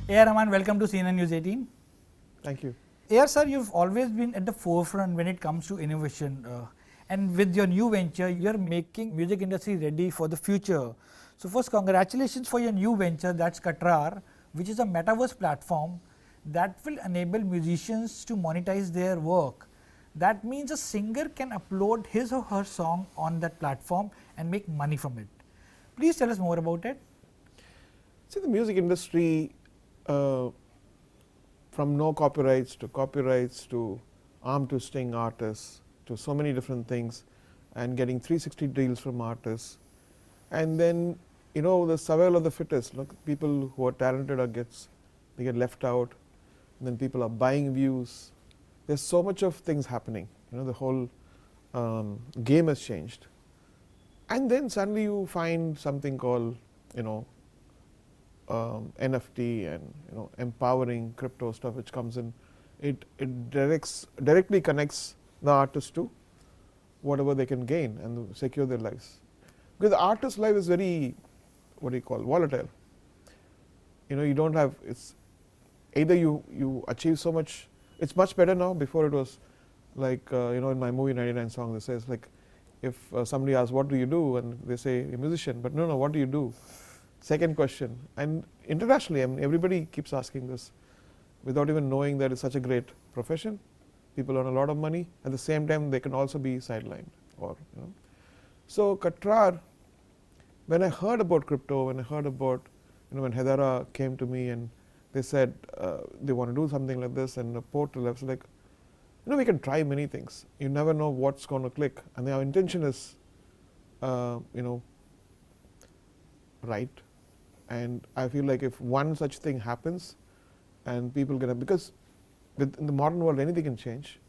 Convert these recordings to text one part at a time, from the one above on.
AR Rahman, welcome to CNN News 18. Thank you. AR sir, you've always been at the forefront when it comes to innovation, and with your new venture, you're making music industry ready for the future. So first, congratulations for your new venture, that's Katraar, which is a Metaverse platform that will enable musicians to monetize their work. That means a singer can upload his or her song on that platform and make money from it. Please tell us more about it. See, the music industry, from no copyrights to arm twisting artists to so many different things, and getting 360 deals from artists, and then the survival of the fittest. Look, people who are talented they get left out, and then people are buying views. There's so much of things happening. The whole game has changed, and then suddenly you find something called NFT and empowering crypto stuff which comes in. It directly connects the artist to whatever they can gain and secure their lives. Because the artist's life is very volatile. You don't have, it's either you achieve so much. It's much better now. Before it was like in my movie 99 song they says like, if somebody asks what do you do and they say a musician, but no, what do you do? Second question. And internationally, everybody keeps asking this without even knowing that it's such a great profession. People earn a lot of money. At the same time, they can also be sidelined. So Katraar, when I heard about crypto, when I heard about when Hedera came to me and they said they want to do something like this and a portal, I was like, we can try many things. You never know what's going to click, and our intention is right. And I feel like if one such thing happens and people because in the modern world anything can change,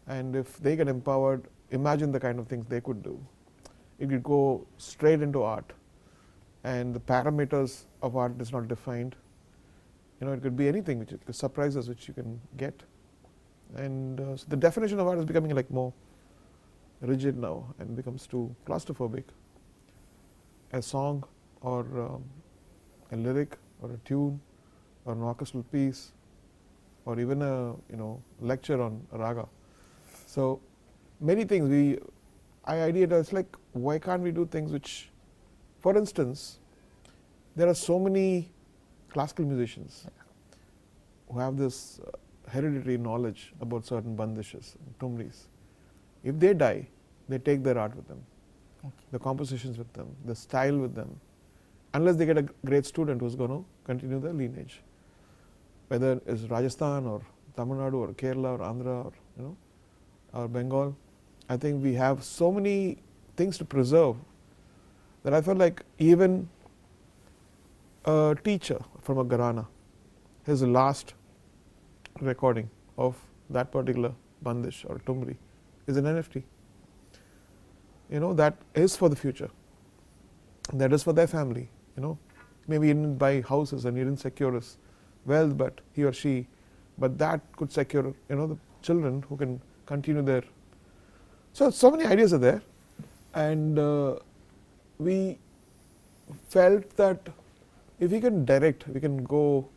and if they get empowered, imagine the kind of things they could do. It could go straight into art, and the parameters of art is not defined. It could be anything, which surprises which you can get. And so the definition of art is becoming like more rigid now and becomes too claustrophobic. A song or a lyric or a tune or an orchestral piece or even a lecture on raga. So many things I ideated, like, why can't we do things which, for instance, there are so many classical musicians who have this hereditary knowledge about certain bandishes and tumris. If they die, they take their art with them, the compositions with them, the style with them, unless they get a great student who's going to continue their lineage. Whether it's Rajasthan or Tamil Nadu or Kerala or Andhra or Bengal, I think we have so many things to preserve that I felt like even a teacher from a Gharana, his last recording of that particular bandish or tumri is an NFT. That is for the future. That is for their family. Maybe he didn't buy houses and he didn't secure his wealth, but he or she, but that could secure the children who can continue their. So many ideas are there, and we felt that if we can direct, we can go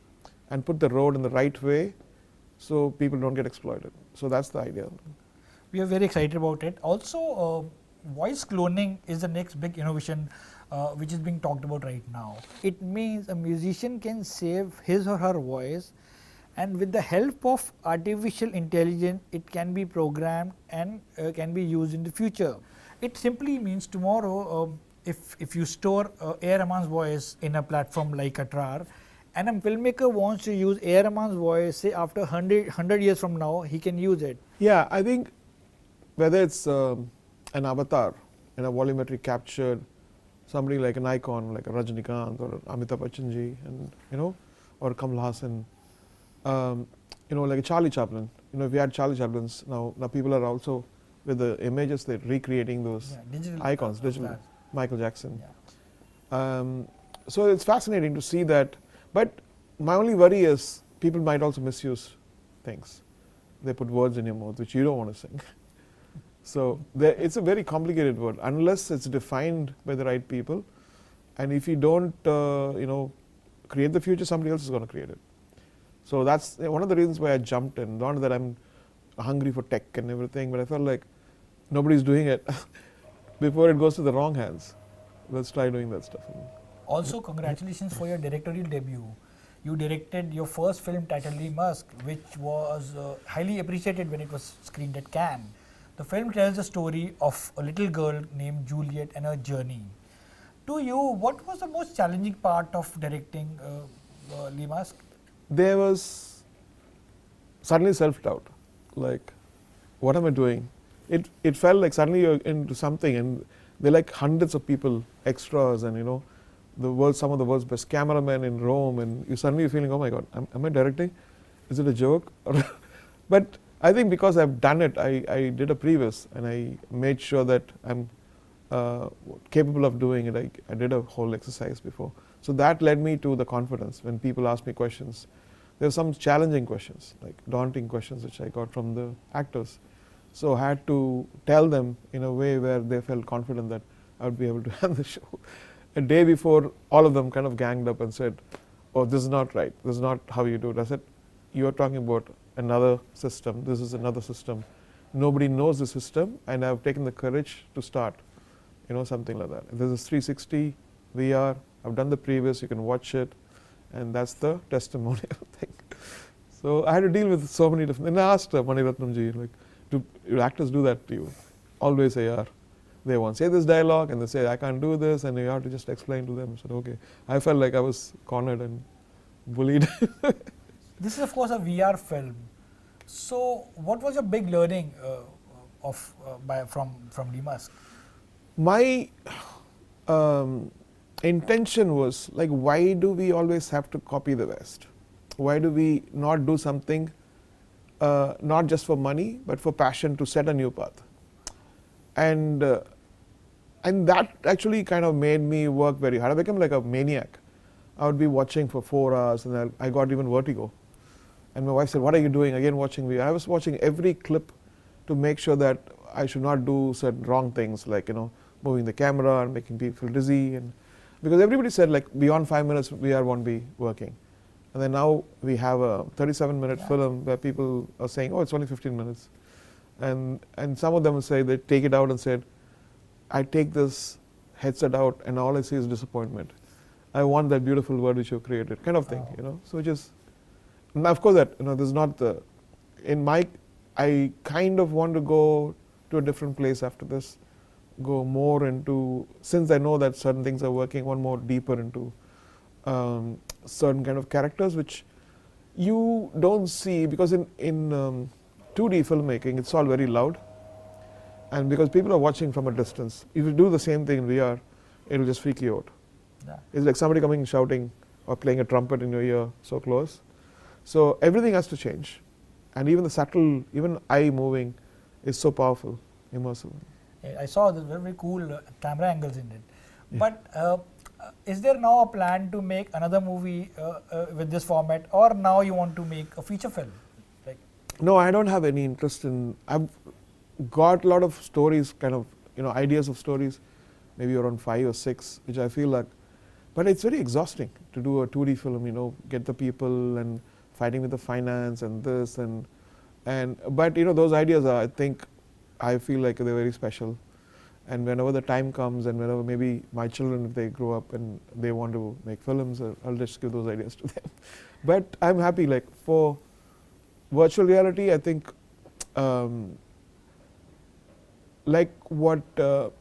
and put the road in the right way so people don't get exploited. So that's the idea. We are very excited about it. Also, voice cloning is the next big innovation which is being talked about right now. It means a musician can save his or her voice, and with the help of artificial intelligence, it can be programmed and can be used in the future. It simply means tomorrow, if you store AR Rahman's voice in a platform like Katraar, and a filmmaker wants to use AR Rahman's voice, say after 100 years from now, he can use it. Yeah, I think whether it's an avatar in a volumetric captured, somebody like an icon like a Rajinikanth or Amitabh Bachchan ji, and or Kamal Hassan, like a Charlie Chaplin. If we had Charlie Chaplins, now people are also with the images they're recreating those digital icons, digital. Michael Jackson. Yeah. So it's fascinating to see that, but my only worry is people might also misuse things. They put words in your mouth which you don't want to sing. So it's a very complicated word unless it's defined by the right people, and if you don't create the future, somebody else is going to create it. So that's one of the reasons why I jumped in. Not that I'm hungry for tech and everything, but I felt like nobody's doing it before it goes to the wrong hands. Let's try doing that stuff. Also, congratulations for your directorial debut. You directed your first film titled Musk, which was highly appreciated when it was screened at Cannes. The film tells the story of a little girl named Juliet and her journey. To you, what was the most challenging part of directing Musk? There was suddenly self-doubt, like, what am I doing? It felt like suddenly you're into something, and there are like hundreds of people, extras, and some of the world's best cameramen in Rome, and you suddenly feeling, oh my God, am I directing? Is it a joke? But I think because I've done it, I did a previous, and I made sure that I'm capable of doing it. I did a whole exercise before. So that led me to the confidence when people ask me questions. There were some challenging questions, like daunting questions, which I got from the actors. So I had to tell them in a way where they felt confident that I would be able to handle the show. A day before, all of them kind of ganged up and said, oh, this is not right. This is not how you do it. I said, you're talking about another system. This is another system. Nobody knows the system, and I've taken the courage to start, something like that. This is 360 VR. I've done the previous. You can watch it, and that's the testimonial thing. So I had to deal with so many different. And I asked Mani Ratnam ji, like, do actors do that to you? Always AR. They won't say this dialogue, and they say, I can't do this, and you have to just explain to them. I said, okay. I felt like I was cornered and bullied. This is, of course, a VR film. So, what was your big learning from Musk? My intention was, like, why do we always have to copy the West? Why do we not do something not just for money, but for passion, to set a new path? And that actually kind of made me work very hard. I became like a maniac. I would be watching for 4 hours, and I got even vertigo. And my wife said, what are you doing? Again, watching VR. I was watching every clip to make sure that I should not do certain wrong things, like, moving the camera and making people dizzy. And because everybody said, like, beyond 5 minutes, VR won't be working. And then now we have a 37-minute film where people are saying, oh, it's only 15 minutes. And some of them will say, they take it out and said, I take this headset out and all I see is disappointment. I want that beautiful word which you've created, kind of thing, So just, now of course that, this is not the, I kind of want to go to a different place after this, go more into, since I know that certain things are working, one more deeper into certain kind of characters which you don't see, because in 2D filmmaking, it's all very loud. And because people are watching from a distance, if you do the same thing in VR, it'll just freak you out. Yeah. It's like somebody coming and shouting or playing a trumpet in your ear so close. So everything has to change. And even the subtle, even eye moving is so powerful, immersive. I saw the very cool camera angles in it. Yeah. But is there now a plan to make another movie with this format, or now you want to make a feature film? No, I don't have any interest in. I've got a lot of stories, kind of, ideas of stories, maybe around 5 or 6, which I feel like, but it's very exhausting to do a 2D film, get the people and fighting with the finance and this but those ideas are, I feel like they're very special. And whenever the time comes, and whenever maybe my children, if they grow up and they want to make films, I'll just give those ideas to them. But I'm happy, like, for virtual reality, I think, like what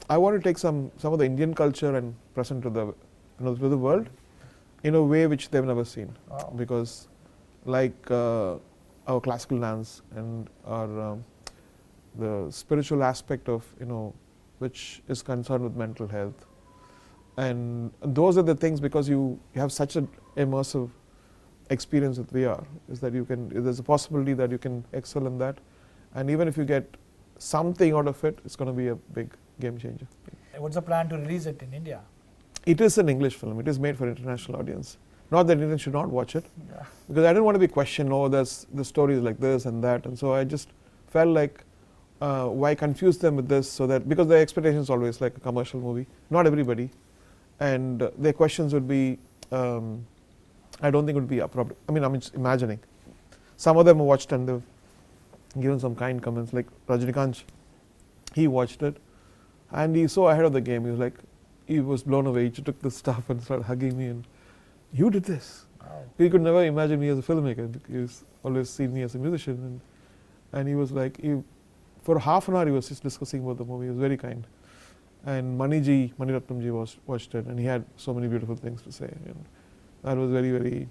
I want to take some of the Indian culture and present to the to the world in a way which they've never seen. Wow. Because like our classical dance and our the spiritual aspect of which is concerned with mental health, and those are the things, because you have such an immersive experience with VR, is that there's a possibility that you can excel in that, and even if you get something out of it, it's going to be a big game changer. What's the plan to release it in India? It is an English film. It is made for international audience. Not that Indians should not watch it, because I didn't want to be questioned, the story is like this and that, and so I just felt like why confuse them with this, so that, because their expectation is always like a commercial movie, not everybody, and their questions would be, I don't think it would be appropriate. I'm just imagining. some of them watched and they've given some kind comments. Like Rajinikanth, he watched it, and he's so ahead of the game. He was like, he was blown away. He took the stuff and started hugging me, and you did this. Wow. He could never imagine me as a filmmaker. He's always seen me as a musician, and he was like, for half an hour he was just discussing about the movie. He was very kind. And Mani Ratnam ji watched it, and he had so many beautiful things to say. And that was very, very,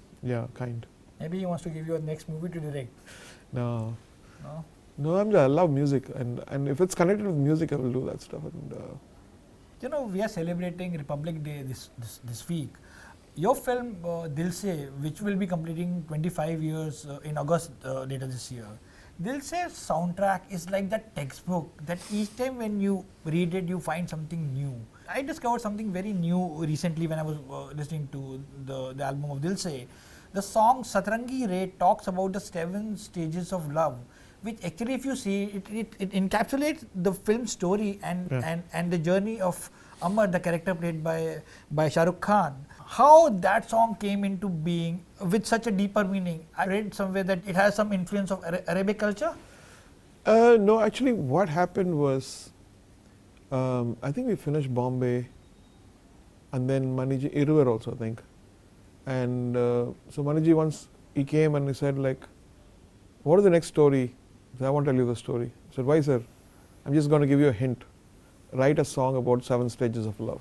kind. Maybe he wants to give you a next movie to direct. No. No? I love music, and if it's connected with music, I will do that stuff. And We are celebrating Republic Day this week. Your film Dil Se, which will be completing 25 years in August later this year. Dil Se's soundtrack is like that textbook that each time when you read it, you find something new. I discovered something very new recently when I was listening to the album of Dil Se. The song Satrangi Ray talks about the 7 stages of love, which actually, if you see, it encapsulates the film story and the journey of Amar, the character played by Shah Rukh Khan. How that song came into being with such a deeper meaning. I read somewhere that it has some influence of Arabic culture. No, actually, what happened was, I think we finished Bombay, and then Maniji Iruvar also, I think. And so Maniji once he came and he said like, "What is the next story?" I said, "I won't tell you the story." I said, "Why, sir?" "I'm just going to give you a hint. Write a song about 7 stages of love."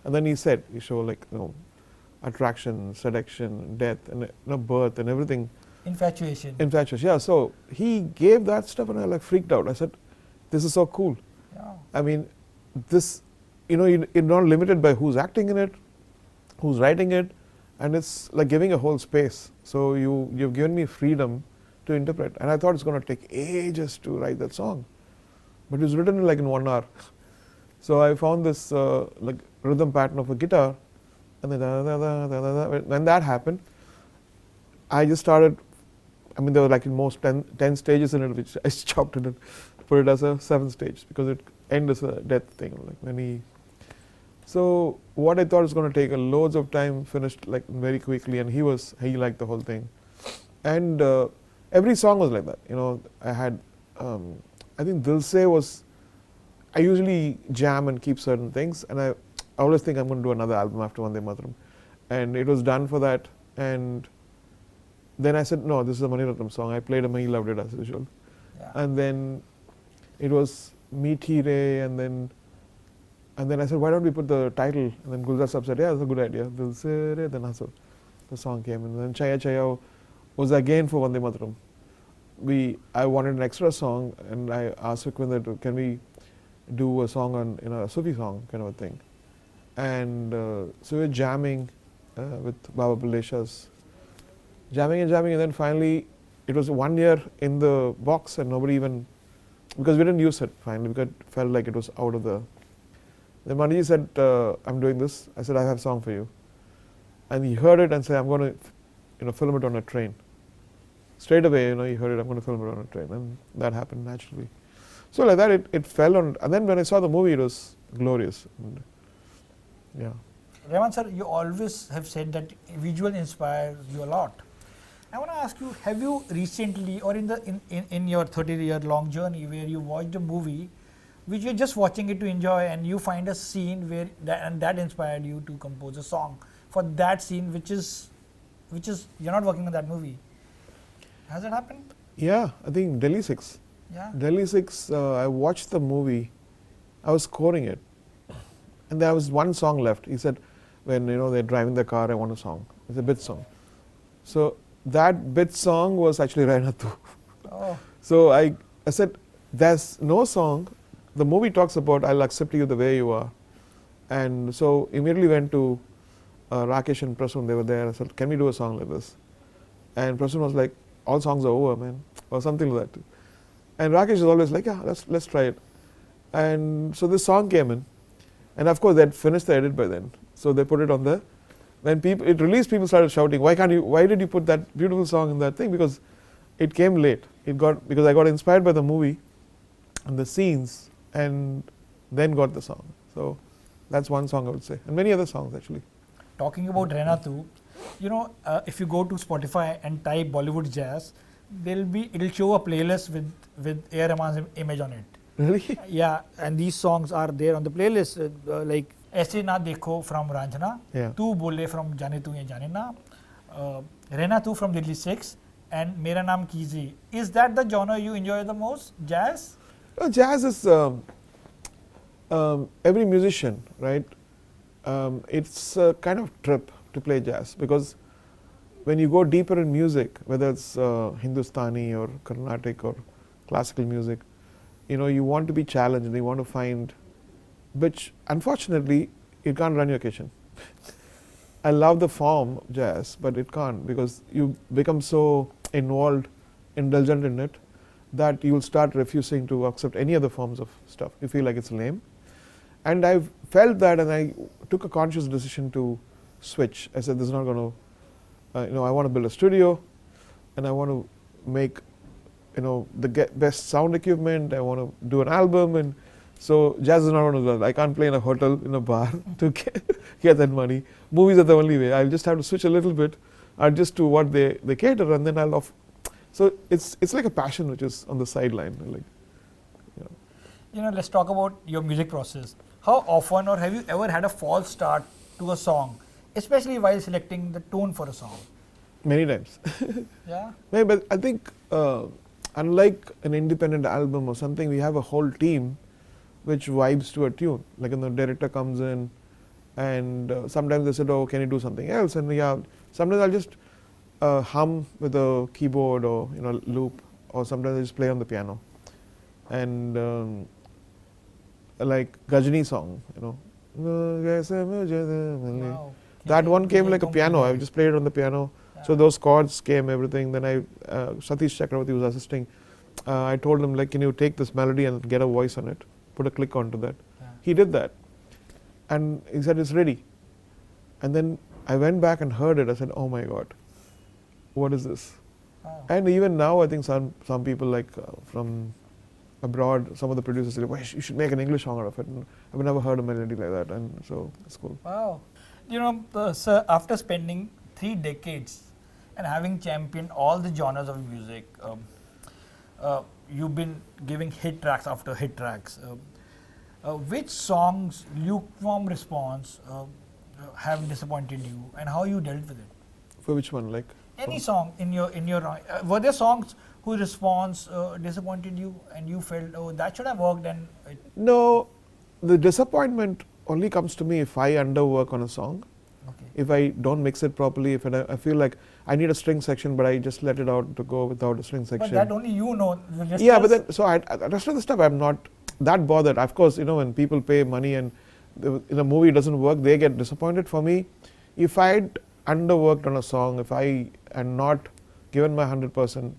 And then he said, he showed like, attraction, seduction, death, and birth and everything. Infatuation. Yeah. So he gave that stuff, and I like freaked out. I said, "This is so cool." Yeah. I mean, this, you're not limited by who's acting in it, who's writing it, and it's like giving a whole space. So you've given me freedom to interpret, and I thought it's going to take ages to write that song, but it was written like in 1 hour. So I found this like rhythm pattern of a guitar, and then when that happened, I just started. I mean, there were like in most 10 stages in it, which I chopped it and put it as a 7th stage because it ends as a death thing. Like so what I thought was going to take loads of time finished like very quickly, and he liked the whole thing, and every song was like that. I had I think Dil Se was. I usually jam and keep certain things, and I always think I'm going to do another album after Vande Mataram, and it was done for that. And then I said, no, this is a Mani Ratnam song. I played him and he loved it as usual. Yeah. And then it was Meethi Re, and then I said, why don't we put the title? And then Gulzar Sahab said, yeah, that's a good idea. Dil Se Re. Then also the song came, and then Chaya Chaya was again for Vande Mataram. I wanted an extra song, and I asked Vikwinder, can we do a song on a Sufi song kind of a thing, and so we were jamming with Baba Bulesha's jamming, and then finally it was 1 year in the box, and nobody even, because we didn't use it finally because it felt like it was out of the. Then Maniji said, I'm doing this. I said, I have a song for you, and he heard it and said, I'm going to film it on a train. Straight away, he heard it, I'm going to film it on a train, and that happened naturally. So like that, it fell on, and then when I saw the movie, it was glorious. And, yeah. Rahman sir, you always have said that visual inspires you a lot. I want to ask you, have you recently, or in your 30-year-long journey, where you watched a movie, which you're just watching it to enjoy, and you find a scene where that inspired you to compose a song for that scene, which is you're not working on that movie. Has it happened? Yeah, I think Delhi 6. Yeah. Delhi 6, I watched the movie, I was scoring it, and there was one song left. He said, when they're driving the car, I want a song. It's a bit song. So that bit song was actually Rahna Tu. Oh. So I said, there's no song. The movie talks about I'll accept you the way you are. And so immediately went to Rakesh and Prasun, they were there. I said, can we do a song like this? And Prasun was like, all songs are over, man, or something like that. And Rakesh is always like, yeah, let's try it. And so this song came in, and of course they'd finished the edit by then. So they put it on the. When it released, people started shouting, why did you put that beautiful song in that thing? Because it came late. Because I got inspired by the movie and the scenes, and then got the song. So that's one song I would say, and many other songs actually. Talking about Rahna Tu, if you go to Spotify and type Bollywood jazz, it'll show a playlist with AR Rahman's image on it. Really? Yeah, and these songs are there on the playlist, like ऐसे ना देखो from Ranjana, Yeah. तू बोले from जाने तू ये जाने ना, रहना तू from Dil Se, and मेरा नाम कीजिए. Is that the genre you enjoy the most? Jazz? Jazz is every musician, right? It's a kind of trip to play jazz, because when you go deeper in music, whether it's Hindustani or Carnatic or classical music, you want to be challenged and you want to find, which unfortunately you can't run your kitchen. I love the form of jazz, but it can't, because you become so involved, indulgent in it, that you'll start refusing to accept any other forms of stuff. You feel like it's lame. And I've felt that, and I took a conscious decision to switch. I said, this is not going to, I want to build a studio, and I want to make, the best sound equipment. I want to do an album, and so jazz is not one of those. I can't play in a hotel, in a bar to get that money. Movies are the only way. I'll just have to switch a little bit, adjust to what they cater, and then I'll off. So it's like a passion which is on the sideline. Let's talk about your music process. How often, or have you ever had a false start to a song, especially while selecting the tone for a song? Many times. Yeah. But I think unlike an independent album or something, we have a whole team which vibes to a tune. Like when the director comes in, and sometimes they said, "Oh, can you do something else?" And sometimes I'll just hum with a keyboard or loop, or sometimes I just play on the piano. And like Gajani song, Wow. that one came like a piano. I just played it on the piano. Yeah. So those chords came, everything. Then Satish Chakravarti was assisting. I told him, can you take this melody and get a voice on it, put a click onto that. Yeah. He did that, and he said it's ready. And then I went back and heard it. I said, oh my God, what is this? Wow. And even now, I think some people from abroad, some of the producers say, well, you should make an English song out of it. And I've never heard a melody like that, and so it's cool. Wow. Sir, after spending 3 decades and having championed all the genres of music, you've been giving hit tracks after hit tracks. Which songs, lukewarm response, have disappointed you, and how you dealt with it? For which one? Any song in your were there songs whose response disappointed you, and you felt, oh, that should have worked, and No, the disappointment only comes to me if I underwork on a song. okay. If I don't mix it properly, if I feel like I need a string section, but I just let it out to go without a string section. But that only you know. The rest Yeah, of but us- then, so the rest of the stuff, I'm not that bothered. Of course, when people pay money and in a movie doesn't work, they get disappointed. For me, if I'd underworked on a song, if I had not given my 100%,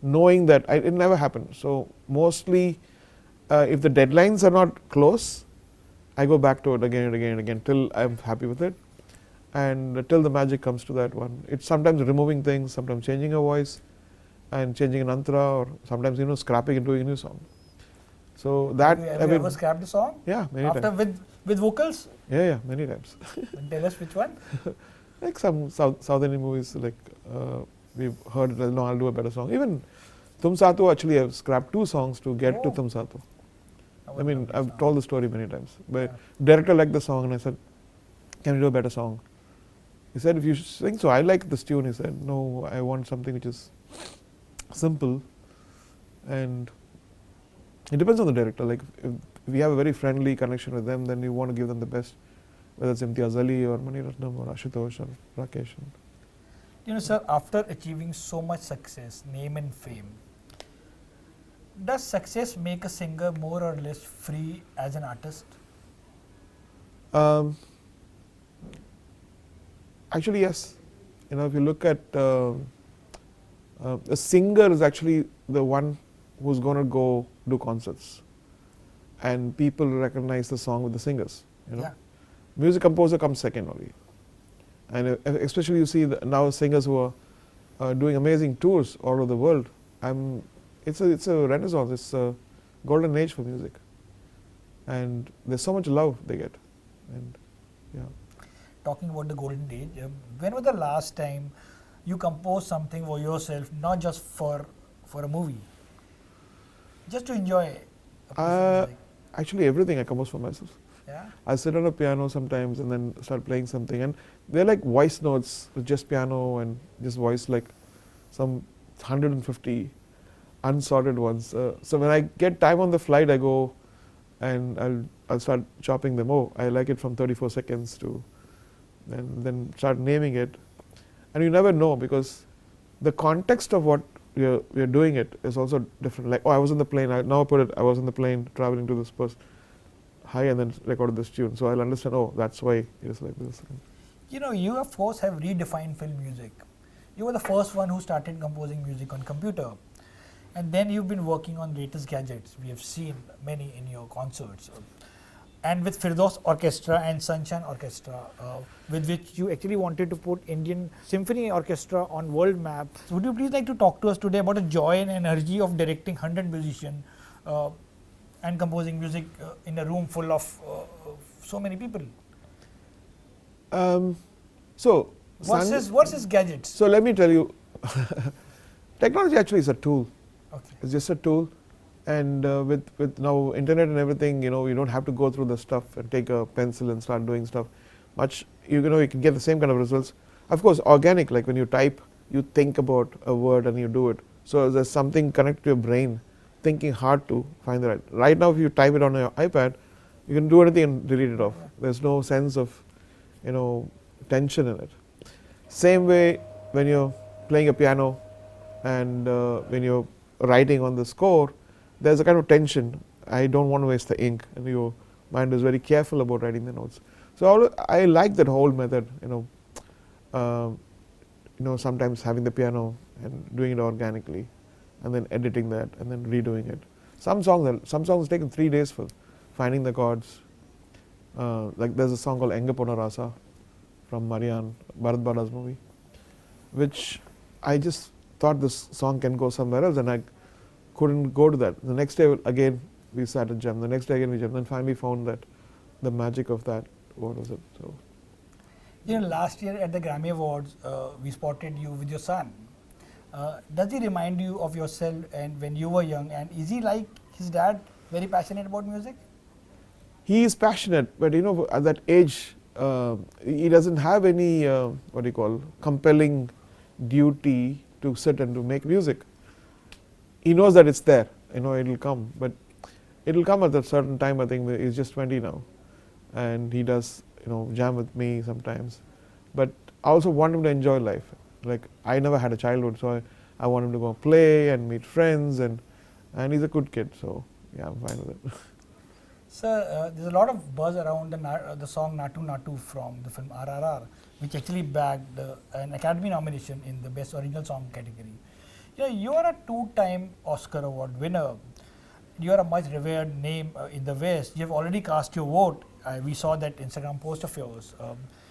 knowing that it never happened. So mostly, if the deadlines are not close, I go back to it again and again and again till I'm happy with it, and till the magic comes to that one. It's sometimes removing things, sometimes changing a voice, and changing an antara, or sometimes scrapping and doing a new song. So that have you ever scrapped the song? yeah, many After times. with vocals? Yeah, many times. Tell us which one. Like some South Indian movies, we've heard, no, I'll do a better song. Even Tum Saatu, actually, I've scrapped 2 songs to get to Oh. Tum Saatu. That I was mean, lovely I've song. told the story many times. But Yeah. director liked the song, and I said, can you do a better song? He said, if you think so, I like this tune. He said, no, I want something which is simple. And it depends on the director. Like, if we have a very friendly connection with them, then you want to give them the best, whether it's Imtiaz Ali or Mani Ratnam or Ashutosh or Rakesh. Sir, after achieving so much success, name and fame, does success make a singer more or less free as an artist? Actually, yes. If you look at a singer is actually the one who's going to go do concerts, and people recognize the song with the singers. Yeah. Music composer comes second only, and especially you see now singers who are doing amazing tours all over the world. It's a renaissance. It's a golden age for music, and there's so much love they get, and yeah. Talking about the golden age, when was the last time you compose something for yourself, not just for a movie, just to enjoy a piece of music? Actually, everything I compose for myself. Yeah. I sit on a piano sometimes and then start playing something, and they're like voice notes with just piano and just voice, like some 150 unsorted ones. So when I get time on the flight, I go and I'll start chopping them. Oh, I like it from 34 seconds to, and then start naming it. And you never know, because the context of what we're doing it is also different. Like, oh, I was in the plane. Now put it, I was in the plane traveling to this place, high, and then recorded this tune. So I'll understand, oh, that's why it is like this. You know, you of course have redefined film music. You were the first one who started composing music on computer. And then you've been working on latest gadgets. We have seen many in your concerts. And with Firdaus Orchestra and Sunshine Orchestra, with which you actually wanted to put Indian Symphony Orchestra on world map. So would you please like to talk to us today about the joy and energy of directing 100 musicians and composing music in a room full of so many people? So what's his gadgets? So let me tell you, technology actually is a tool. Okay. It's just a tool, and with now internet and everything, you know, you don't have to go through the stuff and take a pencil and start doing stuff. You can get the same kind of results. Of course, organic, like when you type, you think about a word and you do it. So there's something connected to your brain, thinking hard to find the right. Right now, if you type it on your iPad, you can do anything and delete it off. There's no sense of, tension in it. Same way when you're playing a piano and when you're writing on the score, there's a kind of tension. I don't want to waste the ink, and your mind is very careful about writing the notes. So I like that whole method. Sometimes having the piano and doing it organically, and then editing that, and then redoing it. Some songs taken 3 days for finding the chords. Like there's a song called Engapona Rasa from Marian Bharat Bada's movie, which I just thought this song can go somewhere else, and I couldn't go to that. The next day again we sat and jammed. The next day again we jammed. Then finally found that the magic of that. What was it? So, last year at the Grammy Awards, we spotted you with your son. Does he remind you of yourself and when you were young? And is he like his dad, very passionate about music? He is passionate, but at that age, he doesn't have any compelling duty to sit and to make music. He knows that it's there. It'll come, but it'll come at a certain time. I think he's just 20 now, and he does jam with me sometimes. But I also want him to enjoy life. Like, I never had a childhood, so I want him to go play and meet friends, and he's a good kid. So yeah, I'm fine with it. Sir, there's a lot of buzz around the song Naatu Naatu from the film RRR, which actually bagged an Academy nomination in the Best Original Song category. You are a 2-time Oscar Award winner. You are a much revered name in the West. You have already cast your vote. We saw that Instagram post of yours.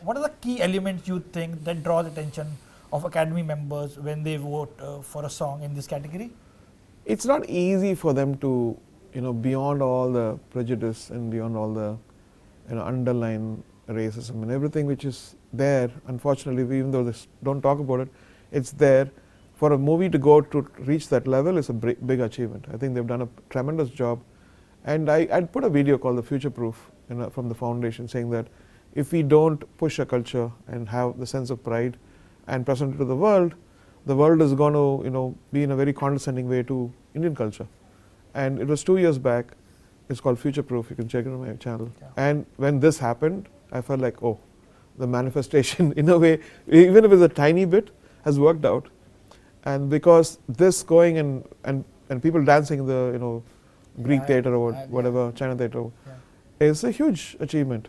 What are the key elements you think that draw the attention of Academy members when they vote for a song in this category? It's not easy for them to, beyond all the prejudice and beyond all the, underlying racism and everything which is there, unfortunately, even though they don't talk about it, it's there. For a movie to go to reach that level is a big achievement. I think they've done a tremendous job. And I'd put a video called The Future Proof from the foundation, saying that if we don't push a culture and have the sense of pride and present it to the world is going to, be in a very condescending way to Indian culture. And it was 2 years back. It's called Future Proof. You can check it on my channel. Yeah. And when this happened, I felt like, oh, the manifestation, in a way, even if it's a tiny bit, has worked out. And because this going and people dancing in the Greek theatre or whatever, China theatre, is a huge achievement.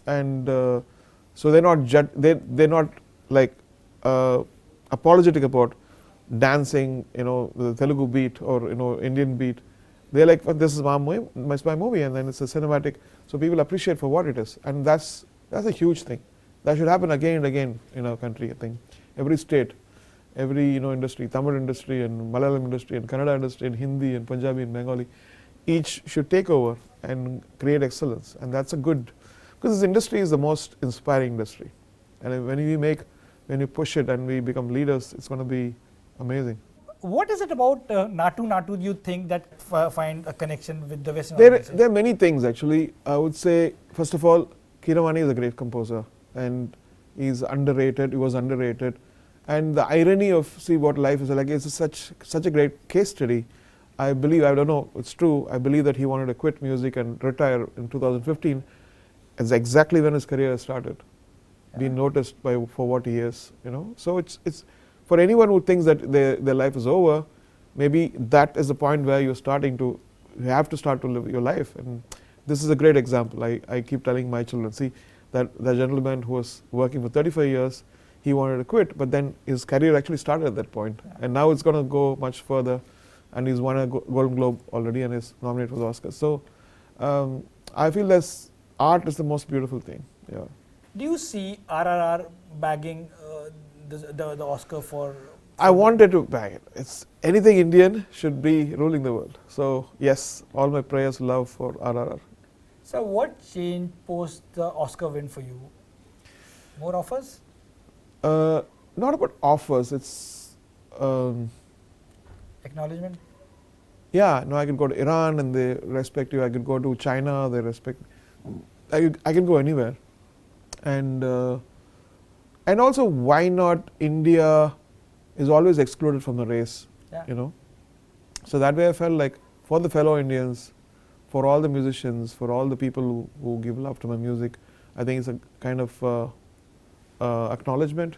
And so they're not like apologetic about dancing, the Telugu beat or Indian beat. They're like, well, this is my movie, and then it's a cinematic. So people appreciate for what it is, and that's a huge thing. That should happen again and again in our country. I think every state, every industry, Tamil industry and Malayalam industry and Kannada industry and Hindi and Punjabi and Bengali, each should take over and create excellence. And that's a good, because this industry is the most inspiring industry. And when we make when you push it and we become leaders, it's going to be amazing. What is it about Naatu Naatu you think that find a connection with the Western There are many things actually. I would say, first of all, Keeravani is a great composer and he's underrated. He was underrated. And the irony of see what life is like, it's such a great case study. I believe, I don't know, it's true, I believe that he wanted to quit music and retire in 2015. It's exactly when his career started, being noticed for what he is, you know. So it's for anyone who thinks that their life is over, maybe that is the point where you have to start to live your life. And this is a great example. I keep telling my children, see, that the gentleman who was working for 35 years, he wanted to quit, but then his career actually started at that point. And now it's going to go much further. And he's won a Golden Globe already and is nominated for the Oscars. So I feel that art is the most beautiful thing. Yeah. Do you see RRR bagging the Oscar for? I wanted to bag it. It's anything Indian should be ruling the world. So yes, all my prayers, love for RRR. So what changed post the Oscar win for you? More offers? Not about offers. It's Acknowledgement? yeah. No, I could go to Iran and they respect you. I could go to China. They respect. I can go anywhere. And also, why not India is always excluded from the race, you know. So that way I felt like for the fellow Indians, for all the musicians, for all the people who give love to my music, I think it's a kind of acknowledgement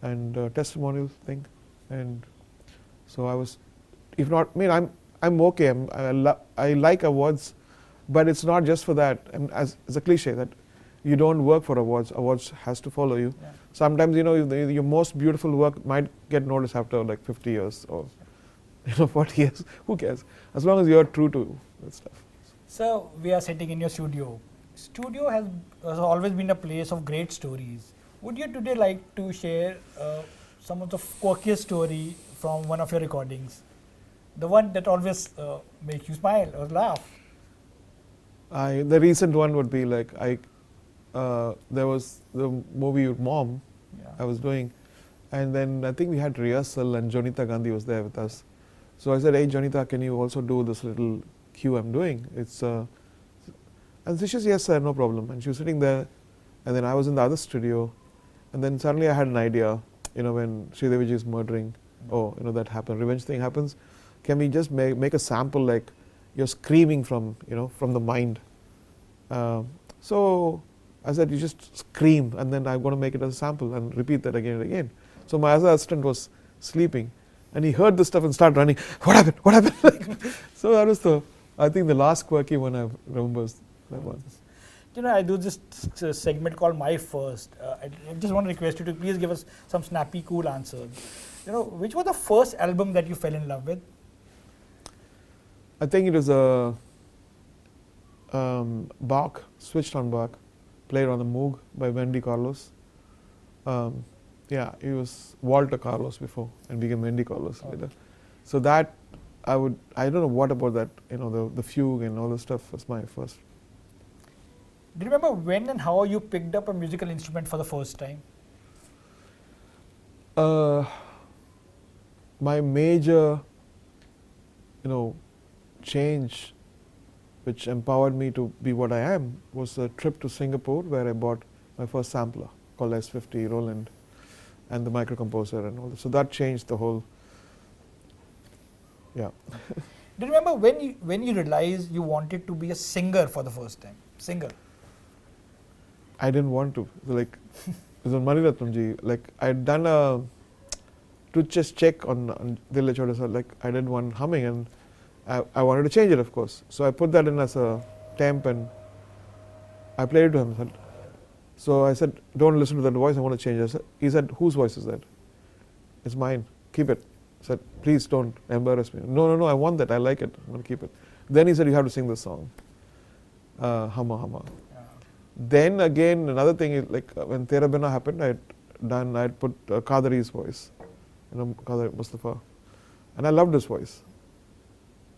and testimonial thing. And so I was, if not, I mean, I'm okay. I like awards, but it's not just for that. And as a cliche that you don't work for awards. Awards has to follow you. Yeah. Sometimes, you know, your most beautiful work might get noticed after like 50 years or 40 years. Who cares? As long as you're true to that stuff. So we are sitting in your studio. Studio has always been a place of great stories. Would you today like to share some of the quirkiest story from one of your recordings? The one that always makes you smile or laugh? The recent one would be like there was the movie with Mom I was doing, and then I think we had rehearsal and Jonita Gandhi was there with us. So I said, hey Jonita, can you also do this little cue I'm doing? It's and she says, yes sir, no problem. And she was sitting there, and then I was in the other studio, and then suddenly I had an idea, you know, when Sridevi is murdering, oh, you know, that happened, revenge thing happens, can we just make a sample like you're screaming from, you know, from the mind. So I said, you just scream, and then I'm going to make it as a sample and repeat that again and again. So my other assistant was sleeping, and he heard this stuff and started running. What happened? What happened? So that was I think the last quirky one I remember is that one. You know, I do this segment called My First. I just want to request you to please give us some snappy, cool answers. You know, which was the first album that you fell in love with? I think it was a Bach, switched on Bach, played on the Moog by Wendy Carlos. Yeah, he was Walter Carlos before and became Wendy Carlos later. So that I don't know what about that, you know, the fugue and all the stuff was my first. Do you remember when and how you picked up a musical instrument for the first time? My major, you know, change which empowered me to be what I am was a trip to Singapore where I bought my first sampler called S50 Roland and the microcomposer and all that. So that changed the whole, yeah. Do you remember when you realized you wanted to be a singer for the first time? Singer. I didn't want to. Like, it was on Ratnam ji. Like, I had done a Tujhe check on Dil Se, like I did one humming and I wanted to change it, of course. So I put that in as a temp and I played it to him. So I said, don't listen to that voice, I want to change it. He said, whose voice is that? It's mine, keep it. I said, please don't embarrass me. No, I want that, I like it, I'm going to keep it. Then he said, you have to sing this song, Hama Hama. Yeah. Then again, another thing is like when Tera Bina happened, I'd put Qadari's voice, you know, Qadari Mustafa. And I loved his voice.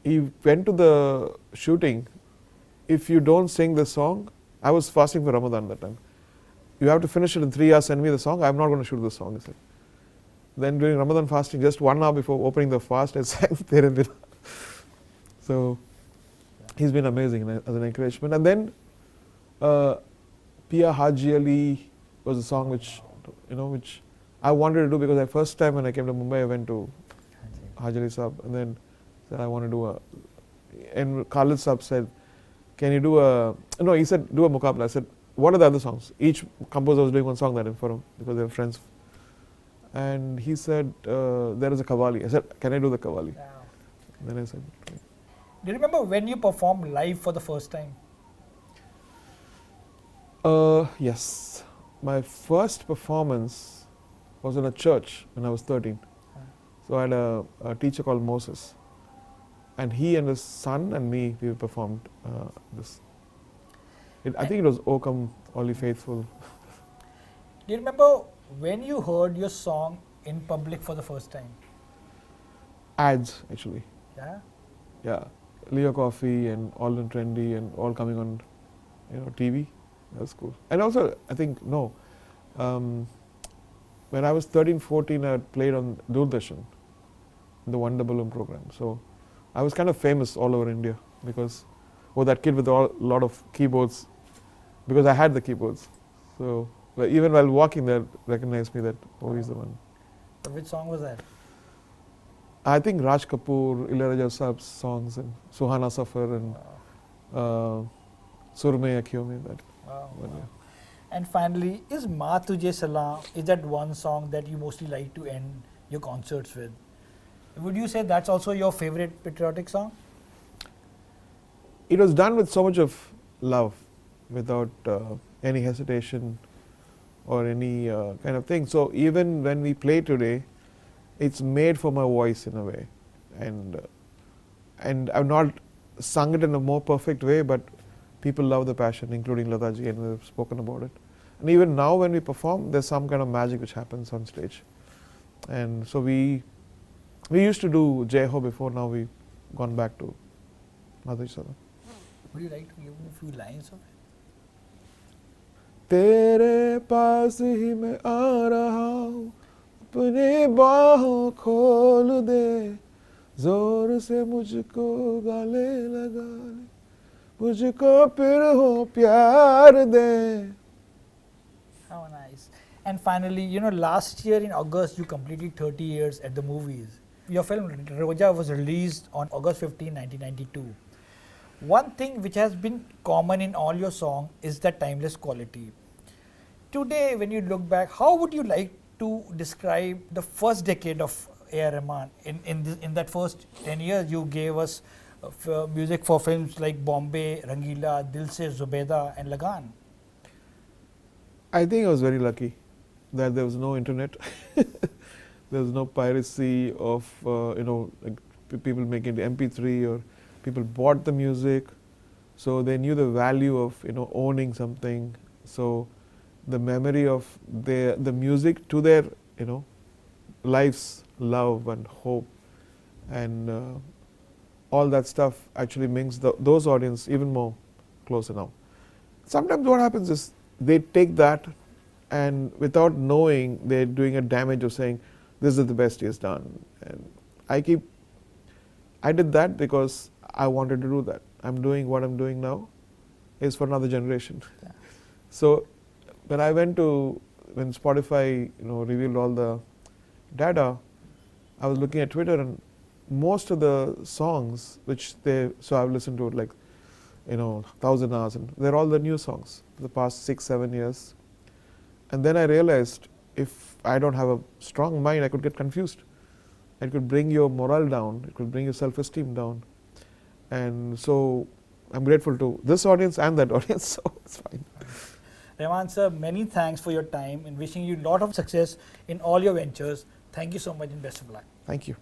He went to the shooting. If you don't sing this song, I was fasting for Ramadan that time. you have to finish it in 3 hours, send me the song. I'm not going to shoot the song, he said. Then during Ramadan fasting, just 1 hour before opening the fast, I sang Tere Bina. So he's been amazing as an encouragement. And then Pia Haji Ali was a song which I wanted to do, because the first time when I came to Mumbai, I went to Haji Ali Saab, and then said I want to do and Khalid Saab said, can you do he said do a muqabla. I said, what are the other songs? Each composer was doing one song that for him, because they were friends. And he said, there is a Qawwali. I said, can I do the Qawwali? Wow. Then I said, okay. Do you remember when you performed live for the first time? Yes. My first performance was in a church when I was 13. So I had a teacher called Moses. And he and his son and me, we performed this. I think it was O Come All Ye Faithful. Do you remember when you heard your song in public for the first time? Ads, actually. Yeah? Yeah. Leo Coffee and All in Trendy and all coming on TV. That was cool. And also, I think, when I was 13, 14, I had played on Doordarshan, the Wonder Balloon program. So I was kind of famous all over India, because that kid with a lot of keyboards, because I had the keyboards. So even while walking, they recognized me that, he's the one. So which song was that? I think Raj Kapoor, Ilayaraja Saab's songs, and Suhana Safar, and Surme Akhiyon Mein, that. Wow. One, yeah. And finally, is Tujhe Salaam, is that one song that you mostly like to end your concerts with? Would you say that's also your favorite patriotic song? It was done with so much of love, without any hesitation or any kind of thing. So even when we play today, it's made for my voice in a way, and I've not sung it in a more perfect way, but people love the passion, including Lataji, and we've spoken about it. And even now when we perform, there's some kind of magic which happens on stage. And so we used to do Jai Ho before, now we've gone back to Naatu Naatu. Would you like to give me a few lines of it? तेरे पास ही मैं आ रहा हूँ, अपने बाहों खोल दे, जोर से मुझको गले लगा ले, मुझको फिर हो प्यार दे. How nice. And finally, last year in August, you completed 30 years at the movies. Your film Roja was released on August 15, 1992. One thing which has been common in all your songs is the timeless quality. Today, when you look back, how would you like to describe the first decade of AR Rahman? In that first 10 years, you gave us music for films like Bombay, Rangila, Dil Se, Zubeda, and Lagan. I think I was very lucky that there was no internet. There was no piracy of people making the MP3, or people bought the music, so they knew the value of owning something. So the memory of the music to their life's love and hope, and all that stuff actually makes those audience even more closer now. Sometimes what happens is they take that, and without knowing, they're doing a damage of saying, this is the best he has done. And I did that because I wanted to do that. I'm doing what I'm doing now is for another generation. Yeah. So when Spotify revealed all the data, I was looking at Twitter, and most of the songs so I've listened to it like 1,000 hours, and they're all the new songs for the past 6-7 years. And then I realized, if I don't have a strong mind, I could get confused. It could bring your morale down, it could bring your self-esteem down. And so I'm grateful to this audience and that audience, so it's fine. Rahman sir, many thanks for your time, and wishing you a lot of success in all your ventures. Thank you so much, and best of luck. Thank you.